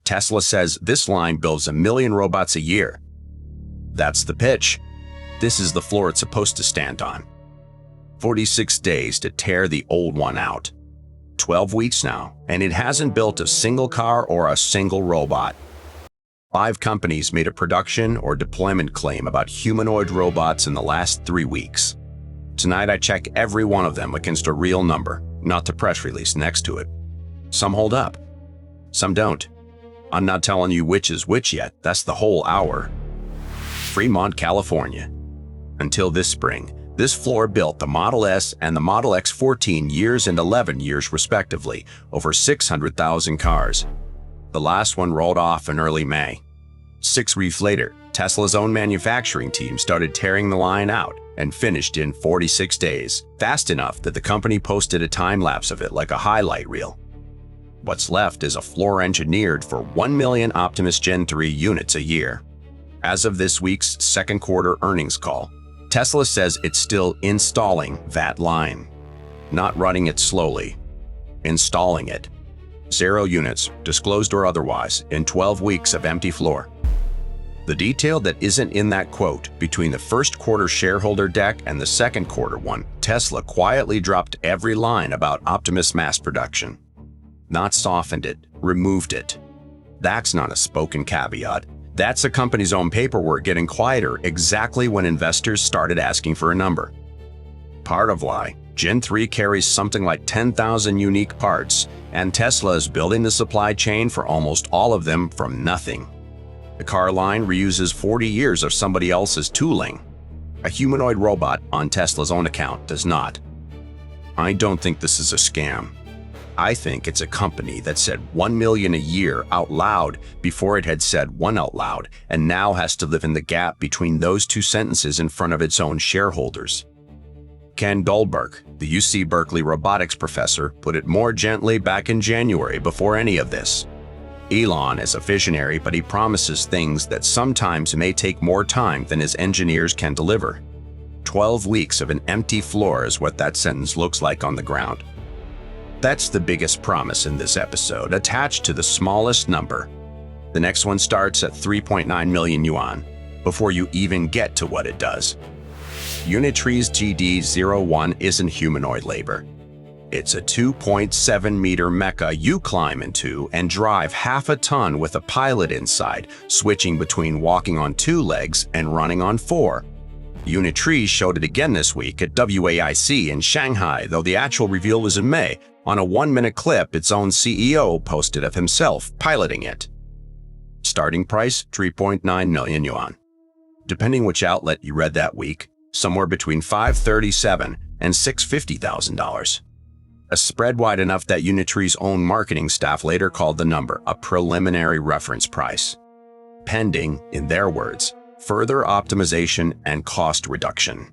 Tesla says this line builds 1 million robots a year. That's the pitch. This is the floor it's supposed to stand on. 46 days to tear the old one out. 12 weeks now, and it hasn't built a single car or a single robot. 5 companies made a production or deployment claim about humanoid robots in the last 3 weeks. Tonight I check every one of them against a real number, not the press release next to it. Some hold up, some don't. I'm not telling you which is which yet, that's the whole hour. Fremont, California. Until this spring, this floor built the Model S and the Model X 14 years and 11 years respectively, over 600,000 cars. The last one rolled off in early May. 6 weeks later, Tesla's own manufacturing team started tearing the line out and finished in 46 days, fast enough that the company posted a time-lapse of it like a highlight reel. What's left is a floor engineered for 1 million Optimus Gen 3 units a year. As of this week's second quarter earnings call, Tesla says it's still installing that line. Not running it slowly, installing it. 0 units, disclosed or otherwise, in 12 weeks of empty floor. The detail that isn't in that quote between the first quarter shareholder deck and the second quarter one, Tesla quietly dropped every line about Optimus mass production. Not softened it, removed it. That's not a spoken caveat. That's the company's own paperwork getting quieter exactly when investors started asking for a number. Part of why Gen 3 carries something like 10,000 unique parts, and Tesla is building the supply chain for almost all of them from nothing. The car line reuses 40 years of somebody else's tooling. A humanoid robot on Tesla's own account does not. I don't think this is a scam. I think it's a company that said 1 million a year out loud before it had said 1 out loud, and now has to live in the gap between those 2 sentences in front of its own shareholders. Ken Dahlberg, the UC Berkeley robotics professor, put it more gently back in January before any of this. Elon is a visionary, but he promises things that sometimes may take more time than his engineers can deliver. 12 weeks of an empty floor is what that sentence looks like on the ground. That's the biggest promise in this episode, attached to the smallest number. The next one starts at 3.9 million yuan, before you even get to what it does. Unitree's GD01 isn't humanoid labor. It's a 2.7-meter mecha you climb into and drive half a ton with a pilot inside, switching between walking on 2 legs and running on 4. Unitree showed it again this week at WAIC in Shanghai, though the actual reveal was in May. On a 1-minute clip, its own CEO posted of himself piloting it. Starting price, 3.9 million yuan. Depending which outlet you read that week, somewhere between $537,000 and $650,000. A spread wide enough that Unitree's own marketing staff later called the number a preliminary reference price. Pending, in their words, further optimization and cost reduction.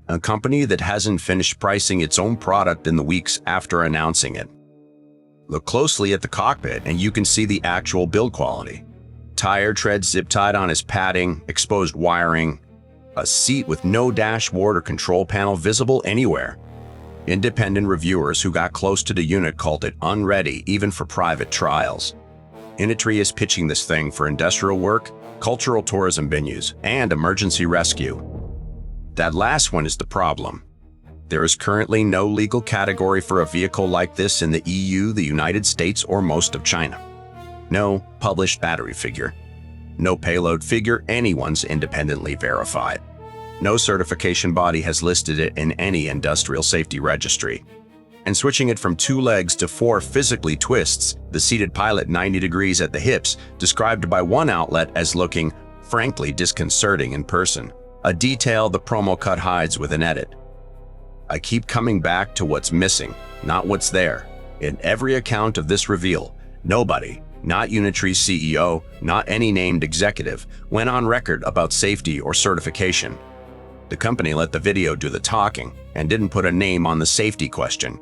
A company that hasn't finished pricing its own product in the weeks after announcing it. Look closely at the cockpit and you can see the actual build quality. Tire treads zip-tied on his padding, exposed wiring, a seat with no dashboard or control panel visible anywhere. Independent reviewers who got close to the unit called it unready even for private trials. Unitree is pitching this thing for industrial work, cultural tourism venues, and emergency rescue. That last one is the problem. There is currently no legal category for a vehicle like this in the EU, the United States, or most of China. No published battery figure. No payload figure anyone's independently verified. No certification body has listed it in any industrial safety registry. And switching it from 2 legs to 4 physically twists the seated pilot 90 degrees at the hips, described by one outlet as looking, frankly, disconcerting in person. A detail the promo cut hides with an edit. I keep coming back to what's missing, not what's there. In every account of this reveal, nobody, not Unitree's CEO, not any named executive, went on record about safety or certification. The company let the video do the talking and didn't put a name on the safety question.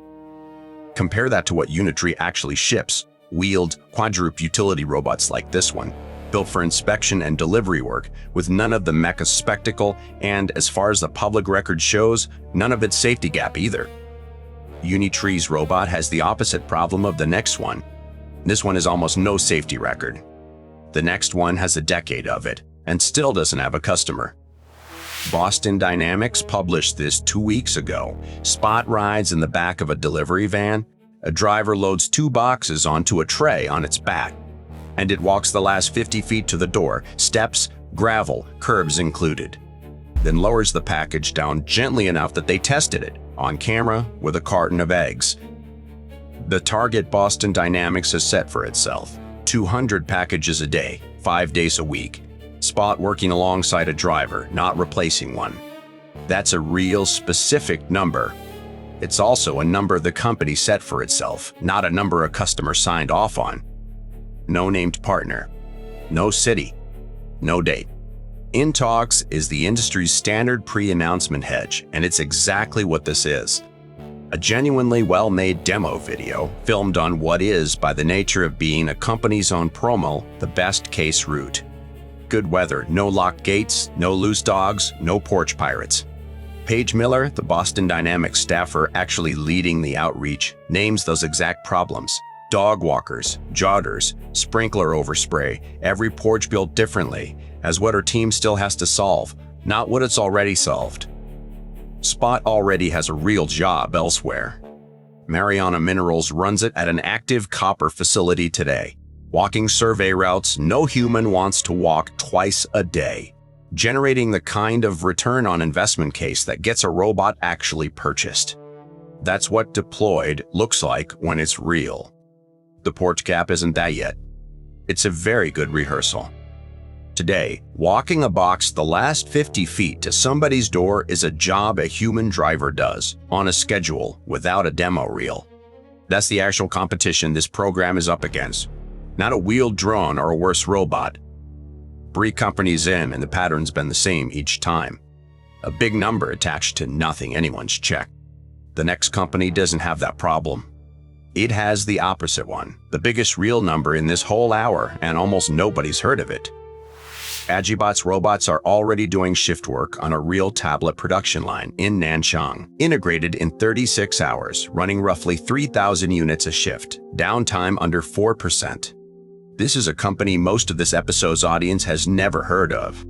Compare that to what Unitree actually ships, wheeled, quadruped utility robots like this one, built for inspection and delivery work, with none of the mecha spectacle and, as far as the public record shows, none of its safety gap either. Unitree's robot has the opposite problem of the next one. This one has almost no safety record. The next one has a decade of it and still doesn't have a customer. Boston Dynamics published this 2 weeks ago. Spot rides in the back of a delivery van. A driver loads 2 boxes onto a tray on its back, and it walks the last 50 feet to the door, steps, gravel, curbs included. Then lowers the package down gently enough that they tested it, on camera with a carton of eggs. The target Boston Dynamics has set for itself: 200 packages a day, 5 days a week. Spot working alongside a driver, not replacing one. That's a real specific number. It's also a number the company set for itself, not a number a customer signed off on. No named partner, no city, no date. In talks is the industry's standard pre-announcement hedge, and it's exactly what this is. A genuinely well-made demo video filmed on what is, by the nature of being a company's own promo, the best-case route. Good weather, no locked gates, no loose dogs, no porch pirates. Paige Miller, the Boston Dynamics staffer actually leading the outreach, names those exact problems. Dog walkers, joggers, sprinkler overspray, every porch built differently, as what her team still has to solve, not what it's already solved. Spot already has a real job elsewhere. Mariana Minerals runs it at an active copper facility today. Walking survey routes no human wants to walk twice a day, generating the kind of return on investment case that gets a robot actually purchased. That's what deployed looks like when it's real. The porch gap isn't that yet. It's a very good rehearsal. Today, walking a box the last 50 feet to somebody's door is a job a human driver does, on a schedule, without a demo reel. That's the actual competition this program is up against. Not a wheeled drone or a worse robot. 3 companies in, and the pattern's been the same each time. A big number attached to nothing anyone's checked. The next company doesn't have that problem. It has the opposite one, the biggest real number in this whole hour, and almost nobody's heard of it. AgiBot's robots are already doing shift work on a real tablet production line in Nanchang, integrated in 36 hours, running roughly 3,000 units a shift, downtime under 4%. This is a company most of this episode's audience has never heard of.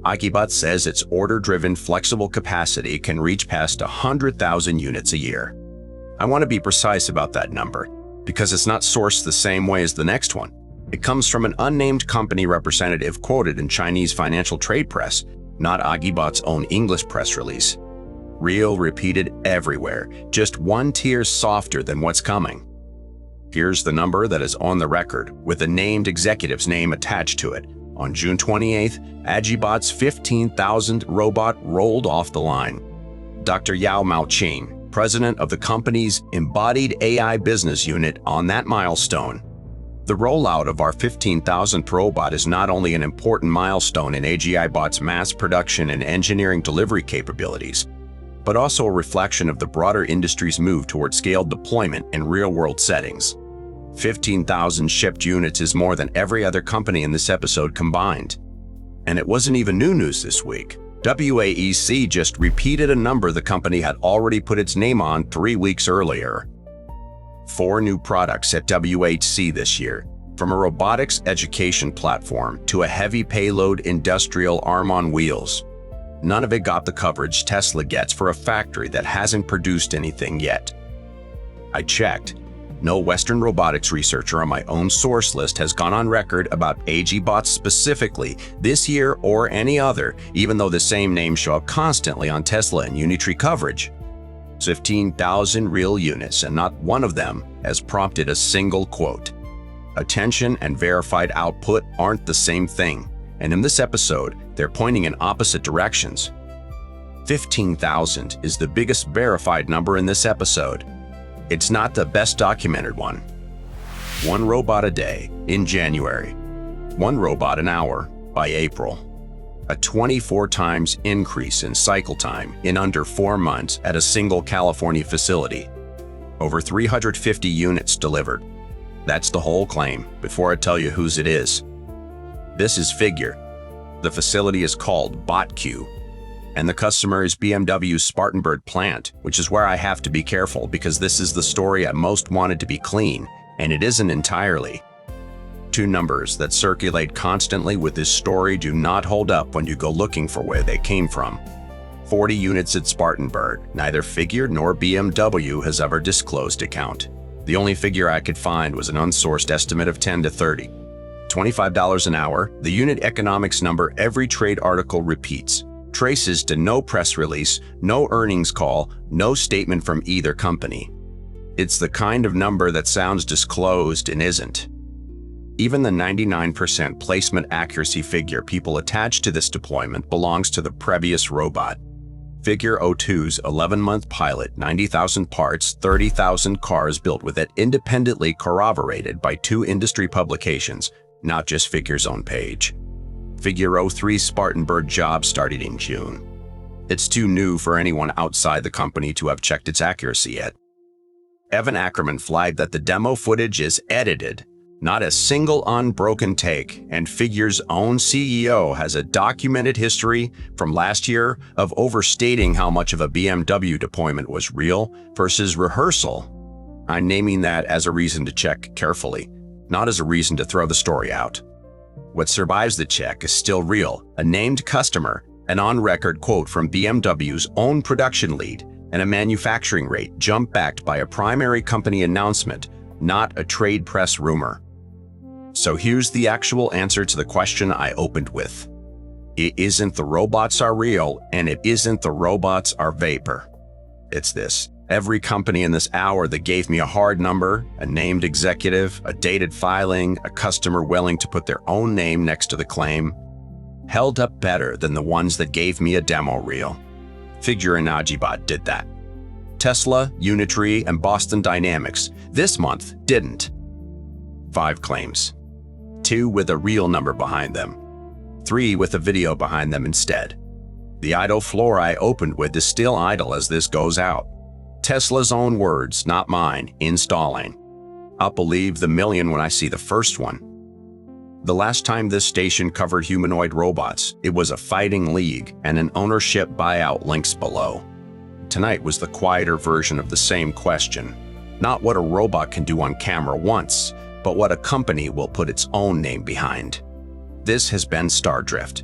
AgiBot says its order-driven flexible capacity can reach past 100,000 units a year. I want to be precise about that number, because it's not sourced the same way as the next one. It comes from an unnamed company representative quoted in Chinese financial trade press, not AgiBot's own English press release. Real repeated everywhere, just 1 tier softer than what's coming. Here's the number that is on the record, with a named executive's name attached to it. On June 28th, AgiBot's 15,000th robot rolled off the line. Dr. Yao Maoqing, president of the company's embodied AI business unit, on that milestone. The rollout of our 15,000th robot is not only an important milestone in AgiBot's mass production and engineering delivery capabilities, but also a reflection of the broader industry's move toward scaled deployment in real-world settings. 15,000 shipped units is more than every other company in this episode combined. And it wasn't even new news this week. WAEC just repeated a number the company had already put its name on 3 weeks earlier. 4 new products at WHC this year, from a robotics education platform to a heavy payload industrial arm on wheels. None of it got the coverage Tesla gets for a factory that hasn't produced anything yet. I checked. No Western robotics researcher on my own source list has gone on record about AgiBots specifically this year or any other, even though the same names show up constantly on Tesla and Unitree coverage. 15,000 real units, and not one of them has prompted a single quote. Attention and verified output aren't the same thing, and in this episode, they're pointing in opposite directions. 15,000 is the biggest verified number in this episode. It's not the best documented one. 1 robot a day in January, 1 robot an hour by April. A 24 times increase in cycle time in under 4 months at a single California facility. Over 350 units delivered. That's the whole claim, before I tell you whose it is. This is Figure. The facility is called BotQ, and the customer is BMW's Spartanburg plant, which is where I have to be careful because this is the story I most wanted to be clean, And it isn't entirely. Two numbers that circulate constantly with this story do not hold up when you go looking for where they came from. 40 units at Spartanburg. Neither Figure nor BMW has ever disclosed a count. The only figure I could find was an unsourced estimate of 10 to 30. $25 an hour, the unit economics number every trade article repeats. Traces to no press release, no earnings call, no statement from either company. It's the kind of number that sounds disclosed and isn't. Even the 99% placement accuracy figure people attach to this deployment belongs to the previous robot. Figure 02's 11-month pilot, 90,000 parts, 30,000 cars built with it, independently corroborated by 2 industry publications, not just Figure's own page. Figure 03's Spartanburg job started in June. It's too new for anyone outside the company to have checked its accuracy yet. Evan Ackerman flagged that the demo footage is edited, not a single unbroken take, and Figure's own CEO has a documented history from last year of overstating how much of a BMW deployment was real versus rehearsal. I'm naming that as a reason to check carefully, not as a reason to throw the story out. What survives the check is still real, a named customer, an on-record quote from BMW's own production lead, and a manufacturing rate jump backed by a primary company announcement, not a trade press rumor. So here's the actual answer to the question I opened with. It isn't the robots are real, and it isn't the robots are vapor. It's this. Every company in this hour that gave me a hard number, a named executive, a dated filing, a customer willing to put their own name next to the claim, held up better than the ones that gave me a demo reel. Figure and AgiBot did that. Tesla, Unitree, and Boston Dynamics this month didn't. 5 claims. 2 with a real number behind them. 3 with a video behind them instead. The idle floor I opened with is still idle as this goes out. Tesla's own words, not mine, installing. I'll believe the million when I see the first one. The last time this station covered humanoid robots, it was a fighting league and an ownership buyout links below. Tonight was the quieter version of the same question. Not what a robot can do on camera once, but what a company will put its own name behind. This has been Stardrift.